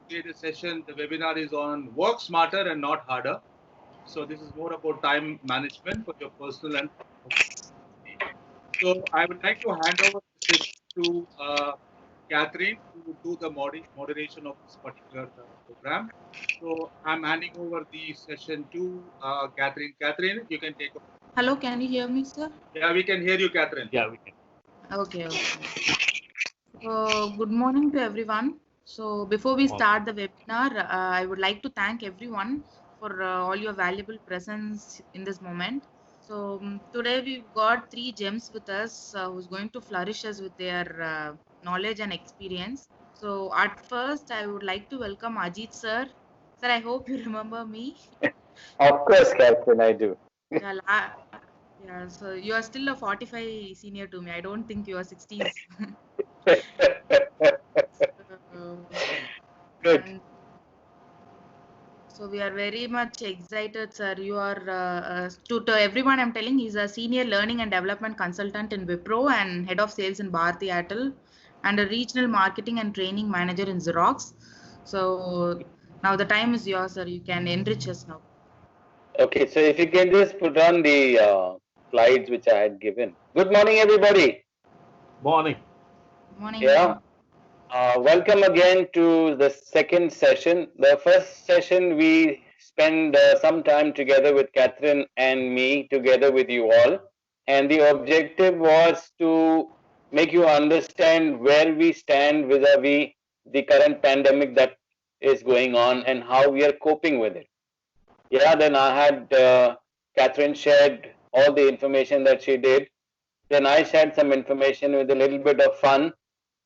today the session, the webinar is on work smarter and not harder. So this is more about time management for your personal and professional. So I would like to hand over the session to Catherine to do the moderation of this particular program. So I'm handing over the session to Catherine. Catherine, you can take over. Hello, can you hear me, sir? Yeah, we can hear you, Catherine. Yeah, we can. Okay. So, good morning to everyone. So, before we start the webinar, I would like to thank everyone for all your valuable presence in this moment. So, today we've got 3 gems with us who's going to flourish us with their knowledge and experience. So, at first, I would like to welcome Ajit sir. Sir, I hope you remember me. Of course, Catherine, I do. Yeah, so you are still a 45 senior to me. I don't think you are 60s. Good. So we are very much excited, sir. You are to everyone. I'm telling he's a senior learning and development consultant in Wipro and head of sales in Bharti Airtel, and a regional marketing and training manager in Xerox. So now the time is yours, sir. You can enrich us now. Okay, so if you can just put on the slides which I had given. Good morning, everybody. Morning. Morning. Yeah. Welcome again to the second session. The first session we spent some time together with Catherine and me, together with you all. And the objective was to make you understand where we stand vis-a-vis the current pandemic that is going on and how we are coping with it. Yeah, then I had Catherine shared all the information that she did. Then I shared some information with a little bit of fun.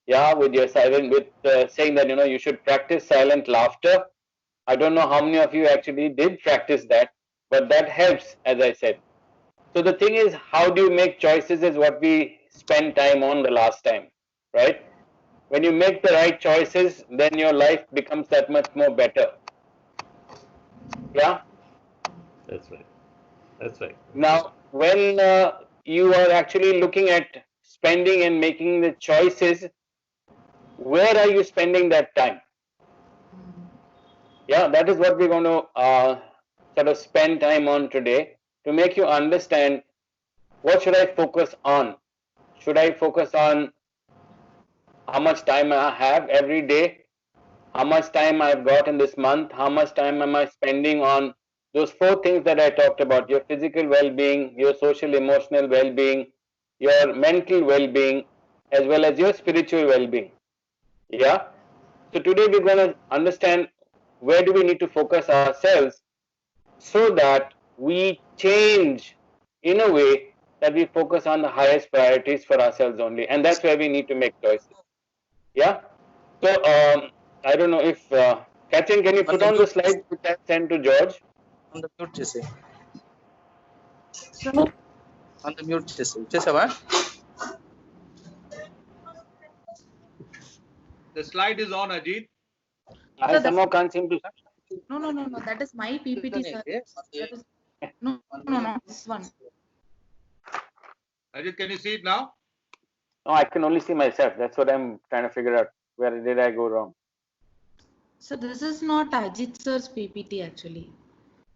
Yeah, with your silent, with saying that you should practice silent laughter. I don't know how many of you actually did practice that, but that helps, as I said. So the thing is, how do you make choices is what we spent time on the last time, right? When you make the right choices, then your life becomes that much more better. Yeah. That's right. That's right. Now, when you are actually looking at spending and making the choices, where are you spending that time? Yeah, that is what we're going to sort of spend time on today to make you understand what should I focus on. Should I focus on how much time I have every day, how much time I've got in this month, how much time am I spending on those 4 things that I talked about: your physical well-being, your social emotional well-being, your mental well-being, as well as your spiritual well-being. Yeah. So today we're going to understand where do we need to focus ourselves so that we change in a way that we focus on the highest priorities for ourselves only, and that's where we need to make choices. Yeah. So I don't know if Catherine, can you put on the slide which I sent to George? On the mute చేసి So, on the mute చేసావా? The slide is on, Ajit. I somehow can't seem to. No. That is my PPT, sir. That is, no. This one. Ajit, can you see it now? No, I can only see myself. That's what I'm trying to figure out. Where did I go wrong? So this is not Ajit sir's PPT actually.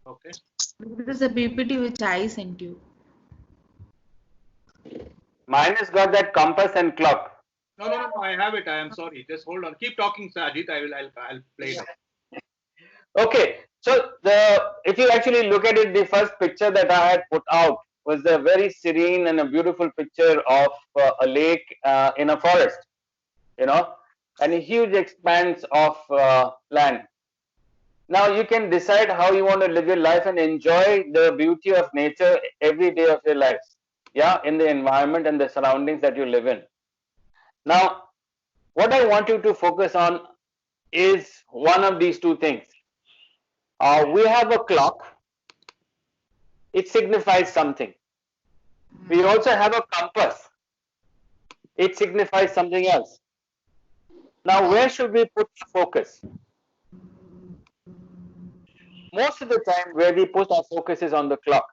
Okay. This is a PPT which I sent you. Mine has got that compass and clock. No, I have it. I am sorry. Just hold on. Keep talking, sir, Ajit. I'll play it. Okay, so if you actually look at it, the first picture that I had put out was a very serene and a beautiful picture of a lake in a forest, and a huge expanse of land. Now you can decide how you want to live your life and enjoy the beauty of nature every day of your lives. Yeah, in the environment and the surroundings that you live in. Now, what I want you to focus on is one of these 2 things. We have a clock. It signifies something. We also have a compass. It signifies something else. Now, where should we put the focus? Most of the time, where we put our focus is on the clock.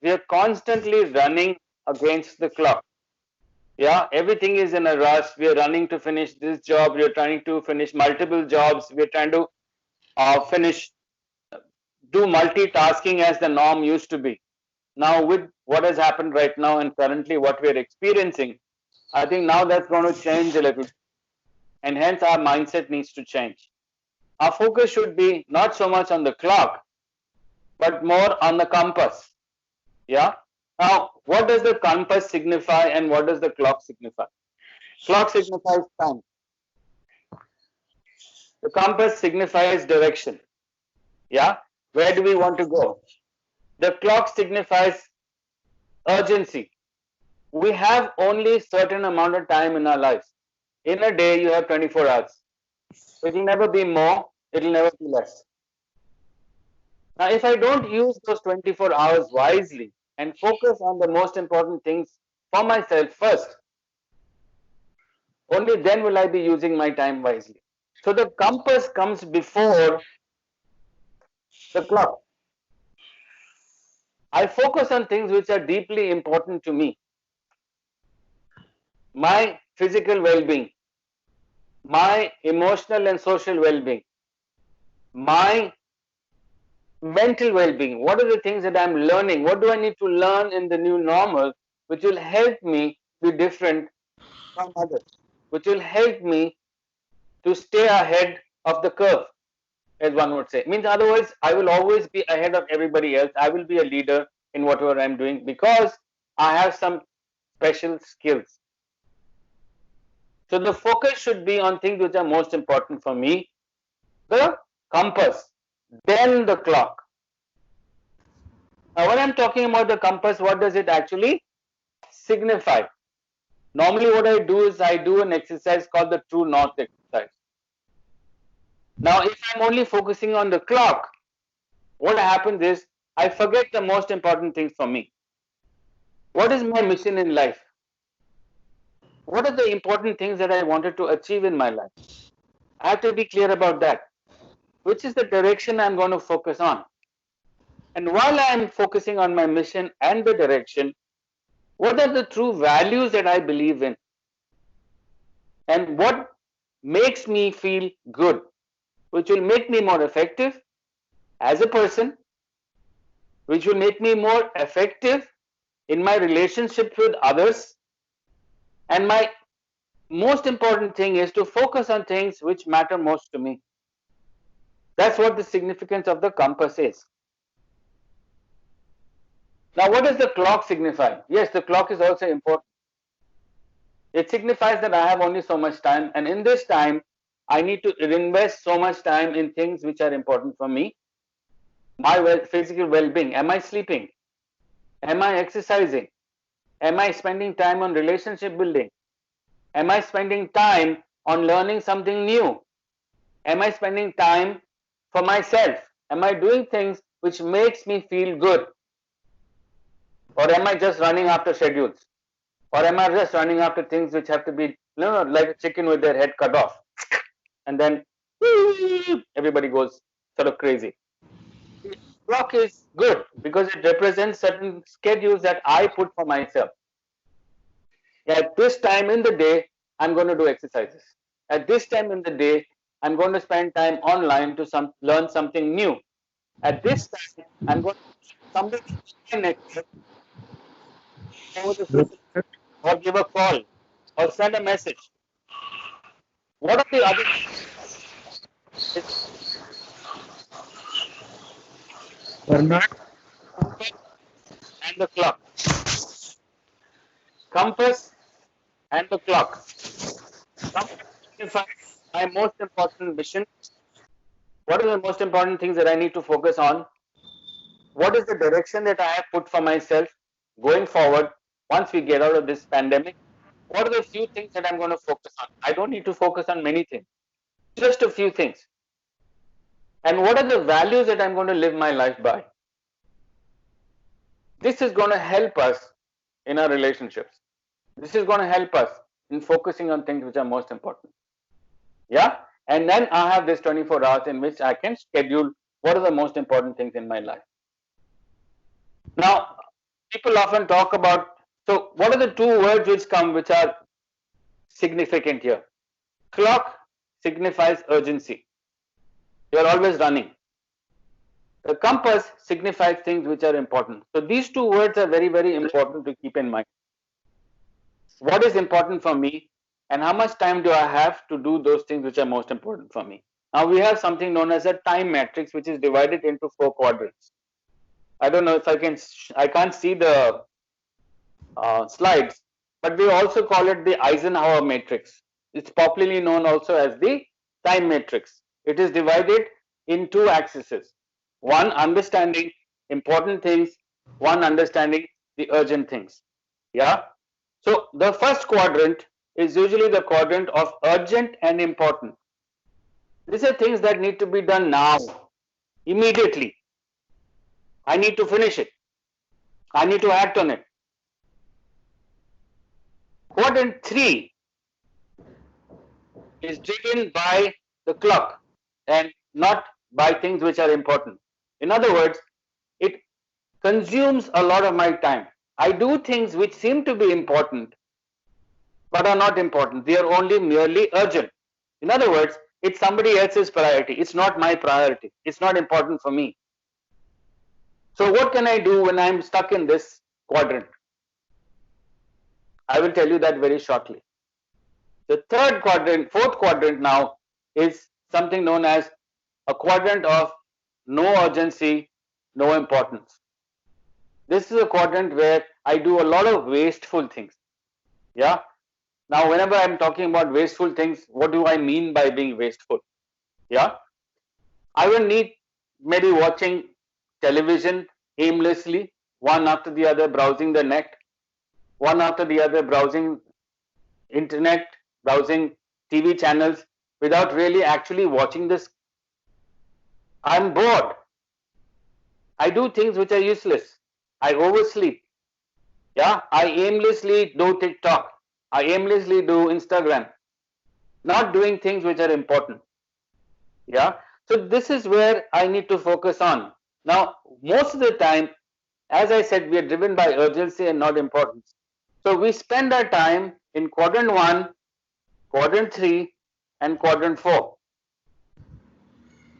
We are constantly running against the clock. Yeah, everything is in a rush. We are running to finish this job. We are trying to finish multiple jobs. We are trying to finish, do multitasking as the norm used to be. Now, with what has happened right now and currently what we are experiencing, I think now that's going to change a little, and hence our mindset needs to change. Our focus should be not so much on the clock, but more on the compass. Yeah. Now, what does the compass signify and what does the clock signify? Clock signifies time. The compass signifies direction. Yeah. Where do we want to go? The clock signifies urgency. We have only certain amount of time in our lives. In a day, you have 24 hours. It will never be more. It will never be less. Now, if I don't use those 24 hours wisely and focus on the most important things for myself first, only then will I be using my time wisely. So the compass comes before the clock. I focus on things which are deeply important to me. My physical well-being, my emotional and social well-being, my mental well-being. What are the things that I'm learning? What do I need to learn in the new normal which will help me be different from others, which will help me to stay ahead of the curve, as one would say. Means otherwise, I will always be ahead of everybody else. I will be a leader in whatever I'm doing because I have some special skills. So the focus should be on things which are most important for me, the compass, then the clock. Now, when I'm talking about the compass, what does it actually signify? Normally, what I do is I do an exercise called the True North exercise. Now, if I'm only focusing on the clock, what happens is I forget the most important things for me. What is my mission in life? What are the important things that I wanted to achieve in my life? I have to be clear about that. Which is the direction I'm going to focus on? And while I'm focusing on my mission and the direction, what are the true values that I believe in? And what makes me feel good, which will make me more effective as a person, which will make me more effective in my relationships with others. And my most important thing is to focus on things which matter most to me. That's what the significance of the compass is. Now, what does the clock signify? Yes, the clock is also important. It signifies that I have only so much time, and in this time, I need to invest so much time in things which are important for me. My physical well-being. Am I sleeping? Am I exercising? Am I spending time on relationship building? Am I spending time on learning something new? Am I spending time for myself? Am I doing things which makes me feel good? Or am I just running after schedules? Or am I just running after things which have to be, like a chicken with their head cut off? And then everybody goes sort of crazy. The clock is good because it represents certain schedules that I put for myself. At this time in the day, I'm going to do exercises. At this time in the day, I'm going to spend time online to learn something new. At this time, I'm going to somebody next or give a call or send a message. What are the other and the clock? Compass and the clock. My most important mission. What are the most important things that I need to focus on? What is the direction that I have put for myself going forward once we get out of this pandemic? What are the few things that I'm going to focus on? I don't need to focus on many things, just a few things. And what are the values that I'm going to live my life by? This is going to help us in our relationships. This is going to help us in focusing on things which are most important. Yeah? And then I have this 24 hours in which I can schedule what are the most important things in my life. Now, people often talk about So what are the two words which are significant here? Clock signifies urgency. You are always running. The compass signifies things which are important. So these two words are very, very important to keep in mind. What is important for me and how much time do I have to do those things which are most important for me? Now we have something known as a time matrix, which is divided into 4 quadrants. I don't know if I can't see the slides, but we also call it the Eisenhower matrix. It's popularly known also as the time matrix. It is divided in 2 axes. One understanding important things, one understanding the urgent things. Yeah. So the first quadrant is usually the quadrant of urgent and important. These are things that need to be done now, immediately. I need to finish it. I need to act on it. Quadrant 3 is driven by the clock and not by things which are important. In other words, it consumes a lot of my time. I do things which seem to be important but are not important. They are only merely urgent. In other words, it's somebody else's priority. It's not my priority. It's not important for me. So what can I do when I'm stuck in this quadrant? I will tell you that very shortly. The third quadrant, fourth quadrant now is something known as a quadrant of no urgency, no importance. This is a quadrant where I do a lot of wasteful things. Yeah. Now, whenever I'm talking about wasteful things, what do I mean by being wasteful? Yeah. I will need maybe watching television aimlessly, one after the other, browsing the net, one after the other, browsing internet, browsing TV channels without really actually watching this. I'm bored. I do things which are useless. I oversleep. Yeah, I aimlessly do TikTok. I aimlessly do Instagram. Not doing things which are important. Yeah, so this is where I need to focus on. Now, most of the time, as I said, we are driven by urgency and not importance. So we spend our time in quadrant 1, quadrant 3, and quadrant 4.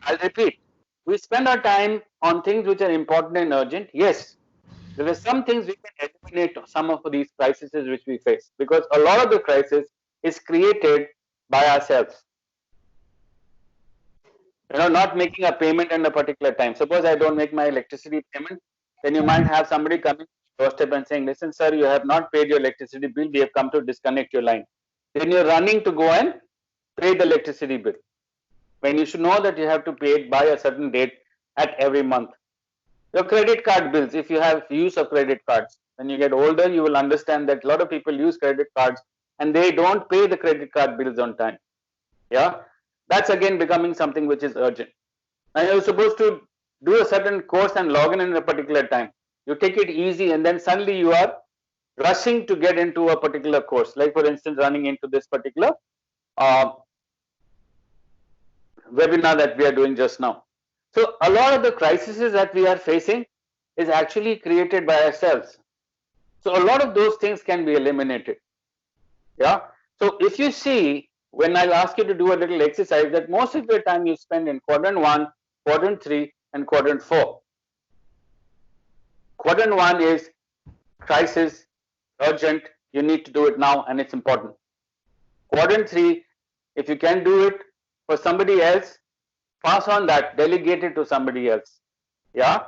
I'll repeat. We spend our time on things which are important and urgent. Yes, there are some things we can eliminate some of these crises which we face, because a lot of the crisis is created by ourselves. Not making a payment in a particular time. Suppose I don't make my electricity payment, then you might have somebody coming to your doorstep and saying, listen, sir, you have not paid your electricity bill. We have come to disconnect your line. Then you're running to go and pay the electricity bill, when you should know that you have to pay it by a certain date at every month. Your credit card bills, if you have use of credit cards, when you get older, you will understand that a lot of people use credit cards and they don't pay the credit card bills on time. Yeah, that's again becoming something which is urgent. And you're supposed to do a certain course and log in a particular time. You take it easy and then suddenly you are rushing to get into a particular course, like for instance running into this particular webinar that we are doing just now. So a lot of the crises that we are facing is actually created by ourselves. So a lot of those things can be eliminated. Yeah. So if you see, when I'll ask you to do a little exercise, that most of your time you spend in quadrant 1, quadrant 3, and quadrant 4. Quadrant 1 is crisis, urgent, you need to do it now and it's important. Quadrant 3, if you can do it for somebody else, pass on that, delegate it to somebody else. Yeah.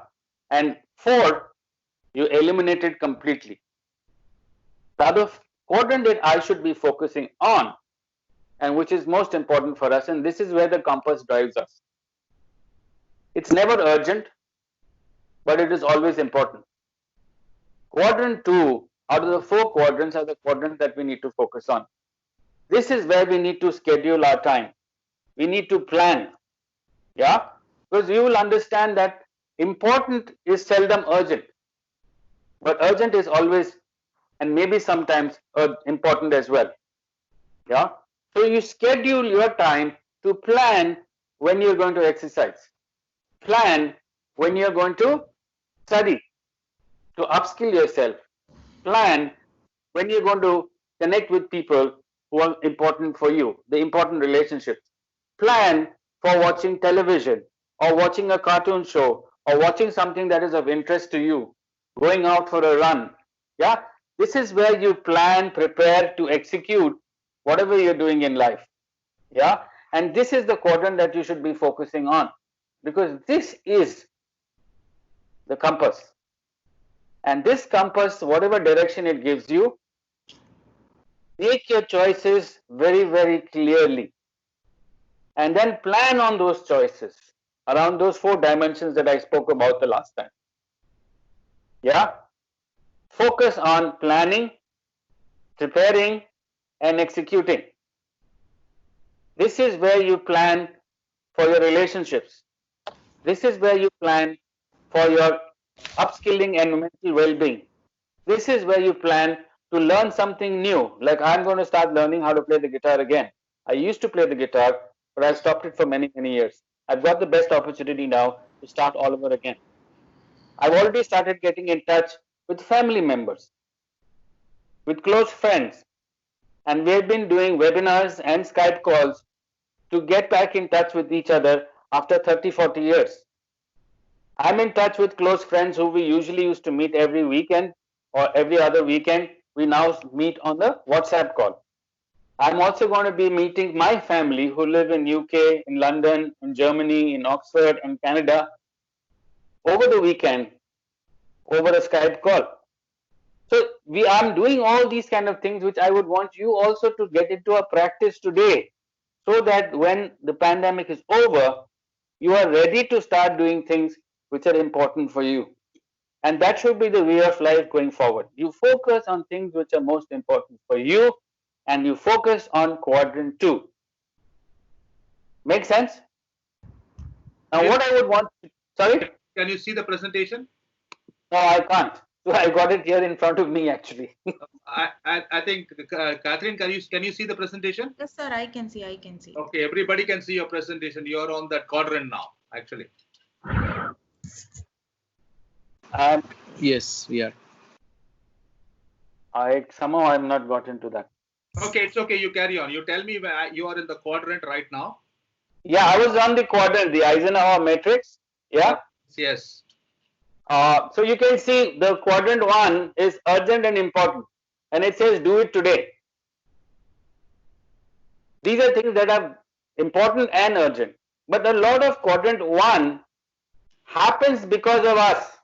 And 4, you eliminate it completely. The other quadrant that I should be focusing on, and which is most important for us, and this is where the compass drives us. It's never urgent, but it is always important. Quadrant 2 out of the 4 quadrants are the quadrants that we need to focus on. This is where we need to schedule our time. We need to plan. Yeah, because you will understand that important is seldom urgent, but urgent is always and maybe sometimes important as well. Yeah, so you schedule your time to plan when you're going to exercise, plan when you're going to study, to upskill yourself, plan when you're going to connect with people who are important for you, the important relationships. Plan for watching television or watching a cartoon show or watching something that is of interest to you, going out for a run. Yeah, this is where you plan, prepare to execute whatever you're doing in life. Yeah, and this is the quadrant that you should be focusing on, because this is the compass. And this compass, whatever direction it gives you, make your choices very, very clearly. And then plan on those choices around those 4 dimensions that I spoke about the last time. Yeah? Focus on planning, preparing, and executing. This is where you plan for your relationships. This is where you plan for your upskilling and mental well-being. This is where you plan to learn something new. Like I'm going to start learning how to play the guitar again. I used to play the guitar, but I stopped it for many, many years. I've got the best opportunity now to start all over again. I've already started getting in touch with family members, with close friends, and we've been doing webinars and Skype calls to get back in touch with each other after 30, 40 years. I'm in touch with close friends who we usually used to meet every weekend or every other weekend. We now meet on the WhatsApp call. I'm also going to be meeting my family who live in UK, in London, in Germany, in Oxford, and Canada over the weekend over a Skype call. So I'm doing all these kind of things which I would want you also to get into a practice today, so that when the pandemic is over, you are ready to start doing things which are important for you. And that should be the way of life going forward. You focus on things which are most important for you, and you focus on quadrant 2. Make sense? Now, what I would want, sorry? Can you see the presentation? No, I can't. So I got it here in front of me actually. I think Catherine, can you see the presentation? Yes, sir. I can see. I can see. Okay, everybody can see your presentation. You are on that quadrant now, actually. Yes, we are. Somehow I'm not got into that. Okay, it's okay. You carry on. You tell me where you are in the quadrant right now. Yeah, I was on the quadrant, the Eisenhower matrix. Yeah. Yes. So you can see the quadrant 1 is urgent and important, and it says do it today. These are things that are important and urgent, but a lot of quadrant 1 happens because of us,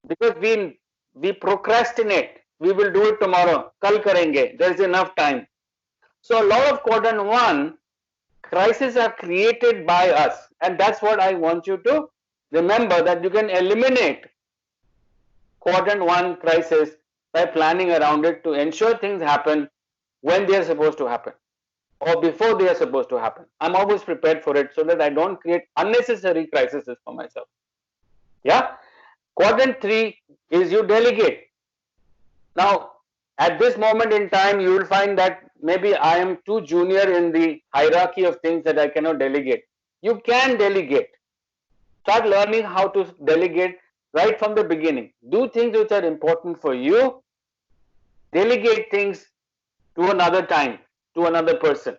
because we procrastinate. We will do it tomorrow. Kal karenge. There is enough time. So a lot of quadrant 1 crises are created by us, and that's what I want you to remember, that you can eliminate quadrant 1 crisis by planning around it to ensure things happen when they are supposed to happen or before they are supposed to happen. I'm always prepared for it so that I don't create unnecessary crises for myself. Yeah. Quadrant 3 is you delegate. Now, at this moment in time, you will find that maybe I am too junior in the hierarchy of things that I cannot delegate. You can delegate. Start learning how to delegate right from the beginning. Do things which are important for you. Delegate things to another time, to another person.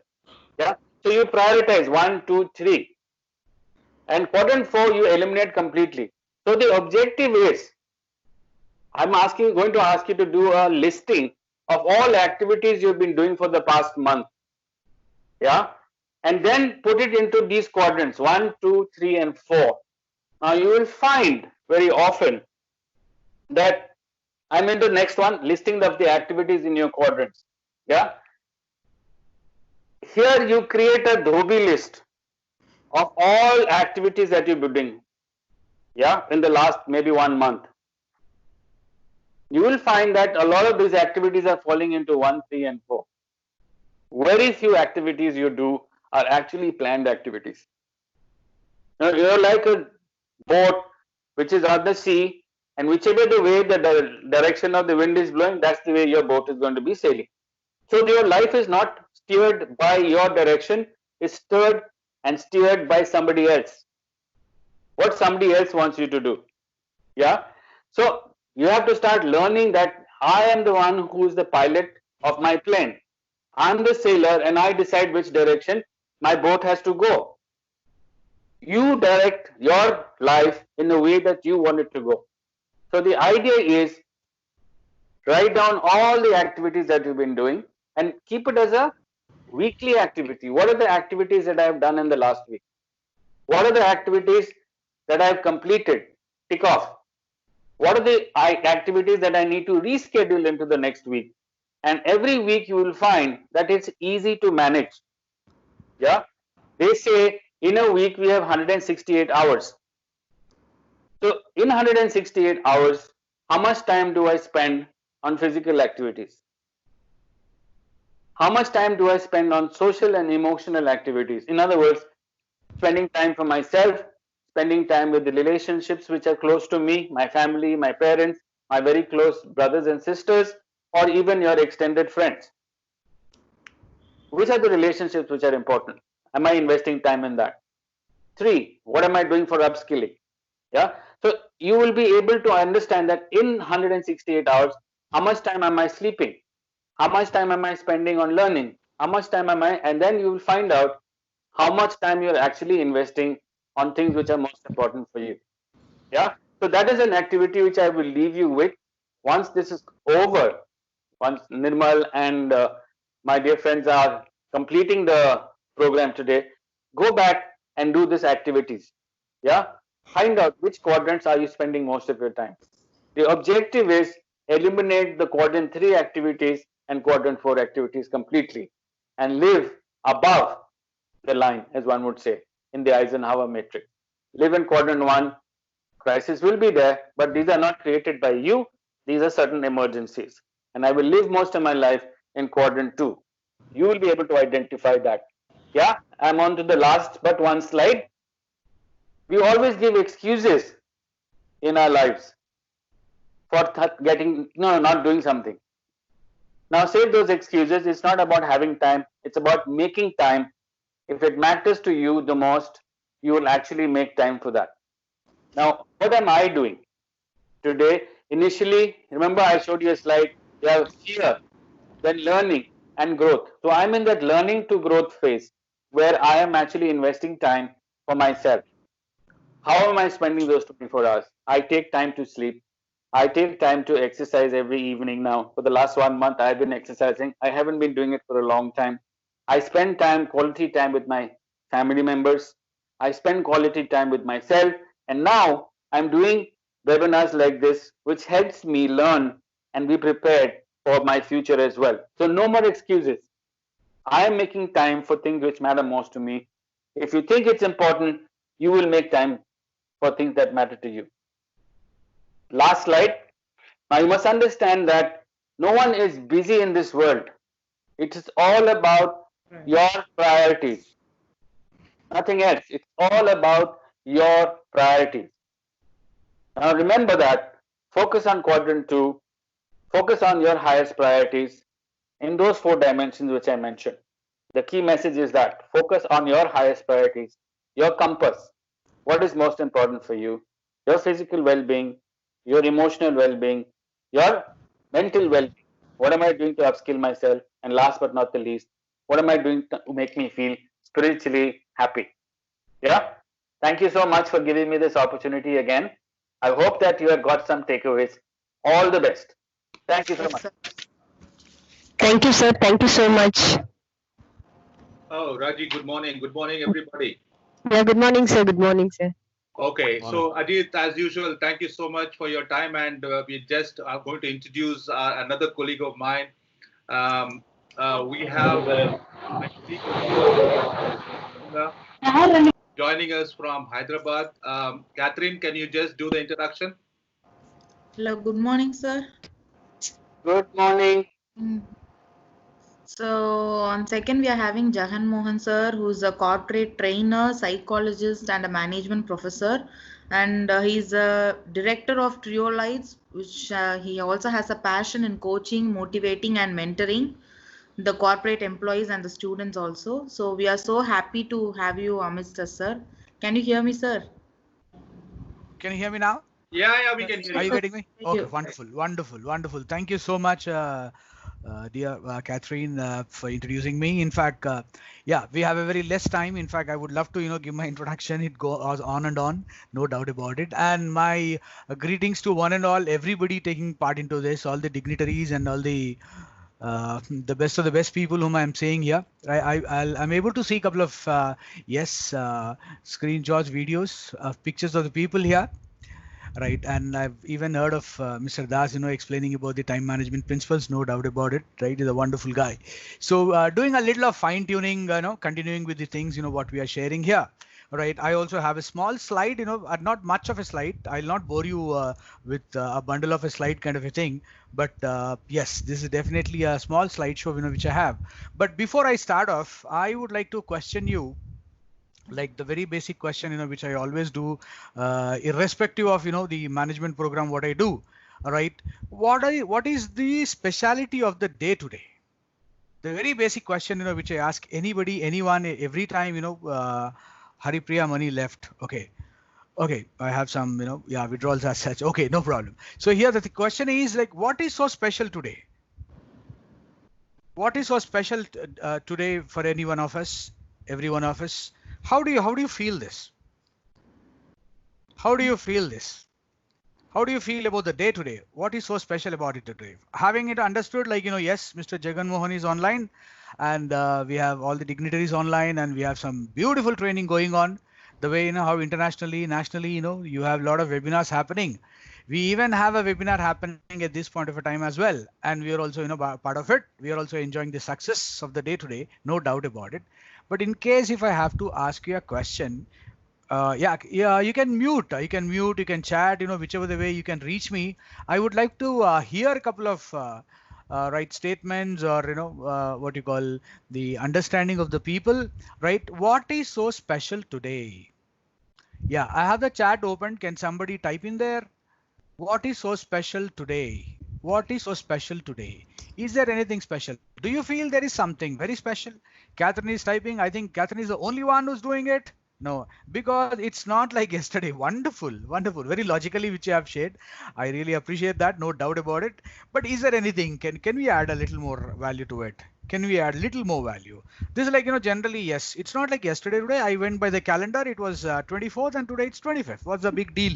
Yeah. So you prioritize 1, 2, 3. And quadrant 4 you eliminate completely. So the objective is, I'm going to ask you to do a listing of all activities you've been doing for the past month. Yeah. And then put it into these quadrants 1, 2, 3, and 4. Now you will find very often that I'm into the next one, listing of the activities in your quadrants. Yeah. Here you create a Dhobi list of all activities that you've been doing. Yeah, in the last maybe 1 month. You will find that a lot of these activities are falling into 1, 3, and 4. Very few activities you do are actually planned activities. Now you're like a boat which is on the sea, and whichever the way the direction of the wind is blowing, that's the way your boat is going to be sailing. So your life is not steered by your direction, it's steered and steered by somebody else. What somebody else wants you to do. Yeah. So you have to start learning that I am the one who is the pilot of my plane. I'm the sailor and I decide which direction my boat has to go. You direct your life in the way that you want it to go. So the idea is, write down all the activities that you've been doing and keep it as a weekly activity. What are the activities that I have done in the last week? What are the activities that I have completed? Tick off. What are the activities that I need to reschedule into the next week? And every week you will find that it's easy to manage. Yeah, they say in a week we have 168 hours. So in 168 hours, how much time do I spend on physical activities? How much time do I spend on social and emotional activities? In other words, spending time for myself, spending time with the relationships which are close to me, my family, my parents, my very close brothers and sisters, or even your extended friends. Which are the relationships which are important? Am I investing time in that? 3, what am I doing for upskilling? Yeah, so you will be able to understand that in 168 hours, how much time am I sleeping? How much time am I spending on learning? How much time am I? And then you will find out how much time you're actually investing on things which are most important for you. Yeah, so that is an activity which I will leave you with. Once this is over, once Nirmal and my dear friends are completing the program today, go back and do these activities. Yeah, find out which quadrants are you spending most of your time. The objective is eliminate the quadrant 3 activities and quadrant 4 activities completely and live above the line, as one would say, in the Eisenhower matrix. Live in quadrant 1, crisis will be there, but these are not created by you. These are certain emergencies. And I will live most of my life in quadrant 2. You will be able to identify that. Yeah, I'm on to the last but one slide. We always give excuses in our lives for not doing something. Now save those excuses. It's not about having time. It's about making time. If it matters to you the most, you will actually make time for that. Now, what am I doing today? Initially, remember I showed you a slide. You have fear, then learning and growth. So I'm in that learning to growth phase where I am actually investing time for myself. How am I spending those 24 hours? I take time to sleep. I take time to exercise every evening now. For the last 1 month, I've been exercising. I haven't been doing it for a long time. I spend time, quality time with my family members. I spend quality time with myself. And now I'm doing webinars like this, which helps me learn and be prepared for my future as well. So no more excuses. I am making time for things which matter most to me. If you think it's important, you will make time for things that matter to you. Last slide. Now you must understand that no one is busy in this world. It is all about your priorities. Nothing else. It's all about your priorities. Now remember that. Focus on quadrant 2. Focus on your highest priorities in those 4 dimensions which I mentioned. The key message is that focus on your highest priorities, your compass. What is most important for you? Your physical well-being, your emotional well-being, your mental well-being. What am I doing to upskill myself? And last but not the least, what am I doing to make me feel spiritually happy? Yeah. Thank you so much for giving me this opportunity again. I hope that you have got some takeaways. All the best. Thank you so much. Thank you, sir. Thank you so much. Oh, Raji, good morning. Good morning, everybody. Yeah, good morning, sir. Good morning, sir. Okay, so Ajit, as usual, thank you so much for your time, and we just are going to introduce another colleague of mine. We have my colleague joining us from Hyderabad. Catherine, can you just do the introduction? Hello, good morning, sir. Good morning. So on second, we are having Jahan Mohan sir, who's a corporate trainer, psychologist, and a management professor. And he's a director of Triolites, which he also has a passion in coaching, motivating, and mentoring the corporate employees and the students also. So we are so happy to have you amidst us, sir. Can you hear me, sir? Can you hear me now? Yeah, we can hear Are you you. getting me? Thank Okay, you. wonderful, wonderful, wonderful. Thank you so much, dear Catherine, for introducing me. In fact, yeah, we have a very less time. In fact, I would love to, give my introduction. It goes on and on, no doubt about it. And my greetings to one and all, everybody taking part into this, all the dignitaries and all the best of the best people whom I'm seeing here. I'm able to see a couple of yes screenshots, videos of pictures of the people here, right? And I've even heard of Mr. Das, explaining about the time management principles. No doubt about it, right? He's a wonderful guy. So doing a little of fine tuning, continuing with the things, what we are sharing here. Right. I also have a small slide, not much of a slide. I'll not bore you with a bundle of a slide kind of a thing. But yes, this is definitely a small slideshow, which I have. But before I start off, I would like to question you, like the very basic question, which I always do, irrespective of, the management program, what I do. All right. What is the speciality of the day today? The very basic question, which I ask anybody, anyone, every time, Haripriya money left. Okay. Okay. I have some, withdrawals as such. Okay. No problem. So here the question is like, what is so special today? What is so special today for any one of us, every one of us? How do you feel this? How do you feel this? How do you feel about the day today? What is so special about it today? Having it understood, like, yes, Mr. Jagan Mohan is online, and we have all the dignitaries online, and we have some beautiful training going on. The way, how internationally, nationally, you have a lot of webinars happening. We even have a webinar happening at this point of a time as well. And we are also, part of it. We are also enjoying the success of the day today, no doubt about it. But in case if I have to ask you a question, yeah, you can mute, you can chat, whichever the way you can reach me. I would like to hear a couple of right statements, or what you call the understanding of the people, right? What is so special today? Yeah, I have the chat open. Can somebody type in there? What is so special today? What is so special today? Is there anything special? Do you feel there is something very special? Catherine is typing. I think Catherine is the only one who's doing it. No, because it's not like yesterday. Wonderful, wonderful, very logically, which you have shared. I really appreciate that, no doubt about it. But is there anything? Can we add a little more value to it? Can we add little more value? This is like, generally, yes. It's not like yesterday. Today I went by the calendar. It was 24th, and today it's 25th. What's the big deal?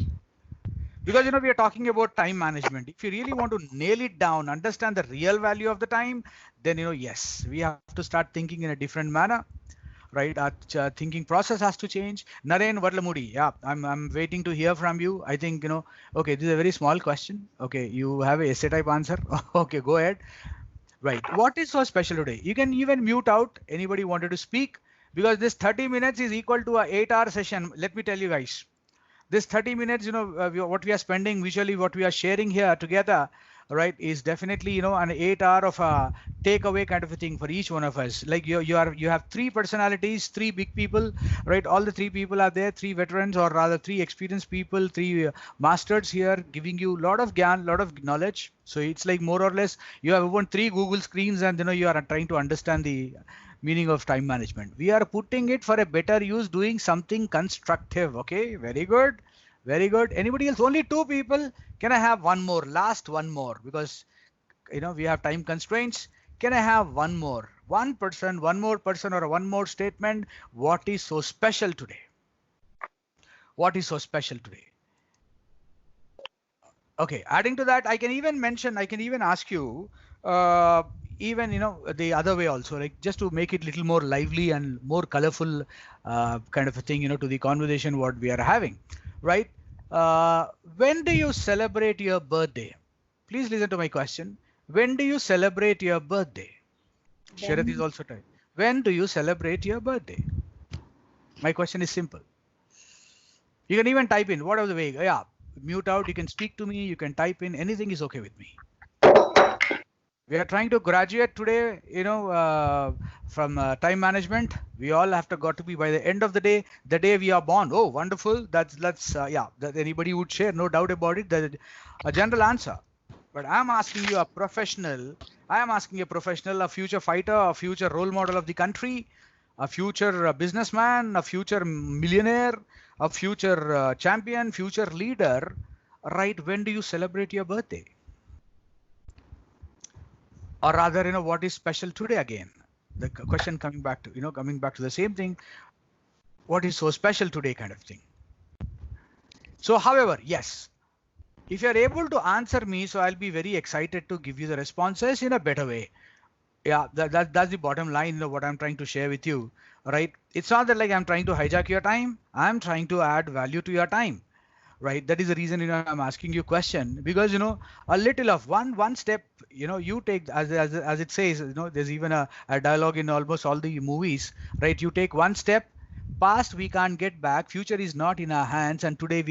Because, we are talking about time management. If you really want to nail it down, understand the real value of the time, then, yes, we have to start thinking in a different manner. Right, our thinking process has to change. Naren Varlamudi, yeah, I'm waiting to hear from you. I think, okay, this is a very small question. Okay, you have a essay type answer. Okay, go ahead. Right, what is so special today? You can even mute out anybody wanted to speak, because this 30 minutes is equal to a 8-hour session. Let me tell you guys, this 30 minutes, what we are spending, visually what we are sharing here together, right, is definitely, an 8-hour of a takeaway kind of a thing for each one of us. Like you have 3 personalities, 3 big people, right? All the 3 people are there, 3 veterans, or rather 3 experienced people, 3 masters here, giving you a lot of gyan, lot of knowledge. So it's like more or less you have even 3 Google screens, and you are trying to understand the meaning of time management. We are putting it for a better use, doing something constructive. Okay, very good. Very good. Anybody else? Only 2 people. Can I have one more? Last one more, because we have time constraints. Can I have one more? One more person, or one more statement. What is so special today? What is so special today? Okay. Adding to that, I can even ask you, even the other way also, like just to make it little more lively and more colorful kind of a thing, to the conversation what we are having, right? When do you celebrate your birthday? Please listen to my question. When do you celebrate your birthday? Sharath is also type. When do you celebrate your birthday? My question is simple. You can even type in whatever the way. Yeah, mute out. You can speak to me. You can type in. Anything is okay with me. We are trying to graduate today, from time management. We all have got to be by the end of the day we are born. Oh, wonderful. That's yeah, that anybody would share, no doubt about it. That a general answer. But I'm asking you a professional. I am asking a professional, a future fighter, a future role model of the country, a future businessman, a future millionaire, a future champion, future leader. right, when do you celebrate your birthday? Or rather, what is special today again? The question coming back to the same thing. What is so special today kind of thing? So, however, yes, if you're able to answer me, so I'll be very excited to give you the responses in a better way. Yeah, that's the bottom line, what I'm trying to share with you, right? It's not that like I'm trying to hijack your time. I'm trying to add value to your time, right? That is the reason, I'm asking you question, because, a little of one step, you take, as it says, there's even a dialogue in almost all the movies, right? You take one step. Past we can't get back, future is not in our hands, and today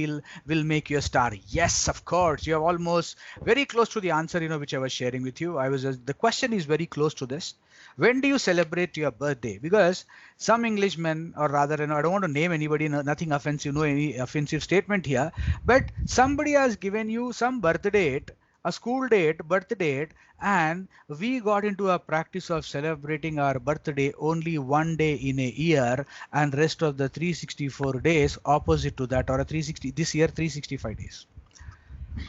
will make you a star. Yes, of course, you have almost very close to the answer, which I was sharing with you. The question is very close to this. When do you celebrate your birthday? Because some Englishmen, or rather, I don't want to name anybody, nothing offensive, no any offensive statement here, but somebody has given you some birth date, a school date, birth date, and we got into a practice of celebrating our birthday only one day in a year, and rest of the 364 days opposite to that, or a 360, this year 365 days.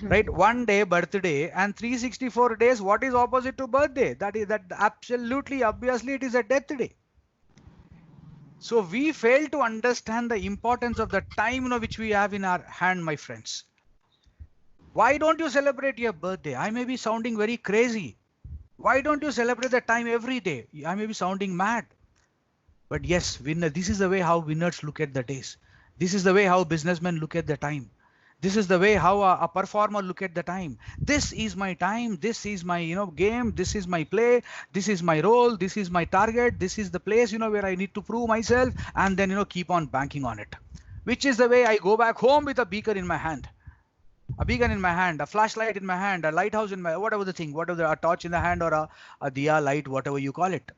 Right, one day birthday and 364 days. What is opposite to birthday? That absolutely, obviously, it is a death day. So we fail to understand the importance of the time which we have in our hand, my friends. Why don't you celebrate your birthday? I may be sounding very crazy. Why don't you celebrate the time every day? I may be sounding mad. But yes, this is the way how winners look at the days. This is the way how businessmen look at the time. This is the way how a performer look at the time. This is my time. This is my game. This is my play. This is my role. This is my target. This is the place where I need to prove myself, and then keep on banking on it. Which is the way I go back home with a beacon in my hand. A beacon in my hand, a flashlight in my hand, a lighthouse in my, whatever the thing, a torch in the hand, or a diya light, whatever you call it.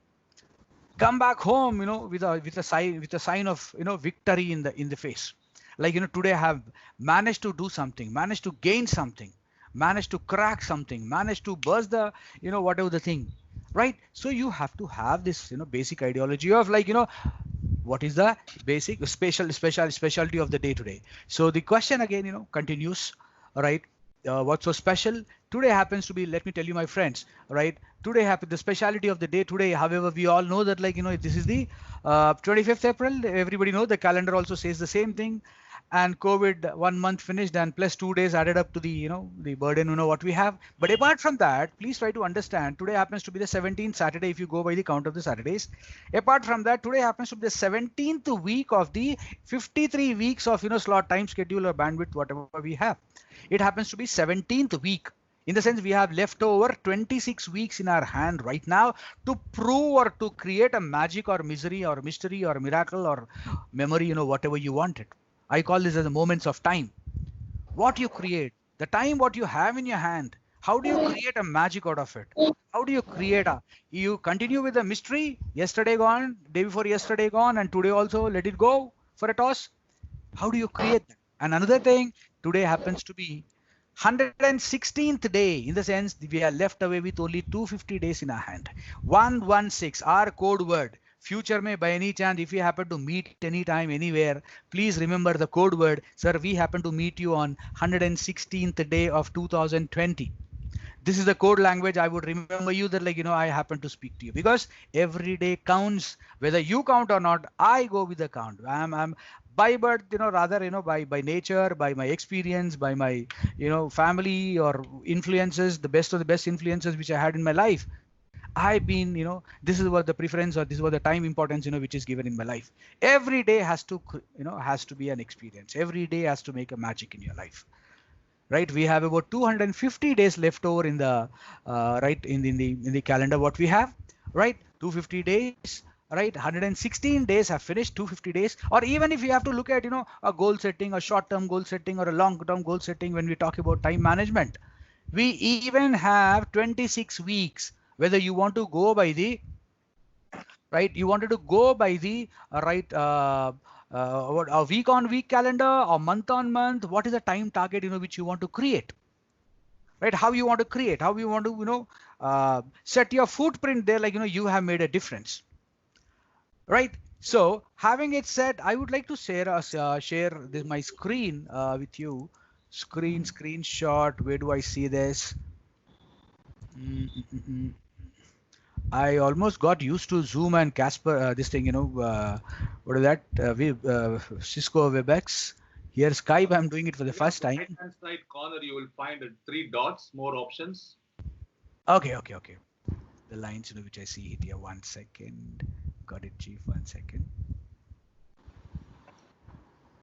Come back home, with a sign of victory in the face. Like today I have managed to do something, managed to gain something, managed to crack something, managed to burst the whatever the thing, right? So you have to have this basic ideology of what is the basic specialty of the day today. So the question again continues. Right, what's so special today happens to be, let me tell you, my friends, right, today the speciality of the day today, however, we all know that this is the 25th April. Everybody knows the calendar also says the same thing, and COVID 1 month finished, and plus 2 days added up to the the burden what we have. But apart from that, please try to understand, today happens to be the 17th Saturday if you go by the count of the Saturdays. Apart from that, today happens to be the 17th week of the 53 weeks of slot time schedule or bandwidth whatever we have. It happens to be 17th week. In the sense, we have left over 26 weeks in our hand right now to prove or to create a magic or misery or mystery or miracle or memory, whatever you want it. I call this as the moments of time. What you create, the time what you have in your hand, how do you create a magic out of it? How do you create you continue with the mystery, yesterday gone, day before yesterday gone, and today also let it go for a toss? How do you create that? And another thing, today happens to be 116th day, in the sense we are left away with only 250 days in our hand. 116, our code word. Future may, by any chance, if you happen to meet anytime, anywhere, please remember the code word. Sir, we happen to meet you on 116th day of 2020. This is the code language. I would remember you that I happen to speak to you, because every day counts. Whether you count or not, I go with the count. I'm by birth, rather, by nature, by my experience, by my, family or influences, the best of the best influences which I had in my life. I've been, this is what the preference, or this is what the time importance, which is given in my life. Every day has to, has to be an experience. Every day has to make a magic in your life. Right, we have about 250 days left over in the right in the calendar. What we have, right, 250 days. Right, 116 days have finished, 250 days. Or even if you have to look at a goal setting, a short-term goal setting, or a long-term goal setting, when we talk about time management, we even have 26 weeks. Whether you want to go by the right, you wanted to go by the right a week on week calendar or month on month, what is the time target which you want to create, right? How you want to create, how you want to set your footprint there, you have made a difference, right? So having it said, I would like to share my screen with you, Screenshot. Where do I see this? I almost got used to Zoom and Casper. This thing, what is that? Cisco WebEx. Here Skype, I'm doing it for the first time. Right hand side corner, you will find 3 dots, more options. Okay. The lines which I see it here. 1 second. Got it, Chief. 1 second.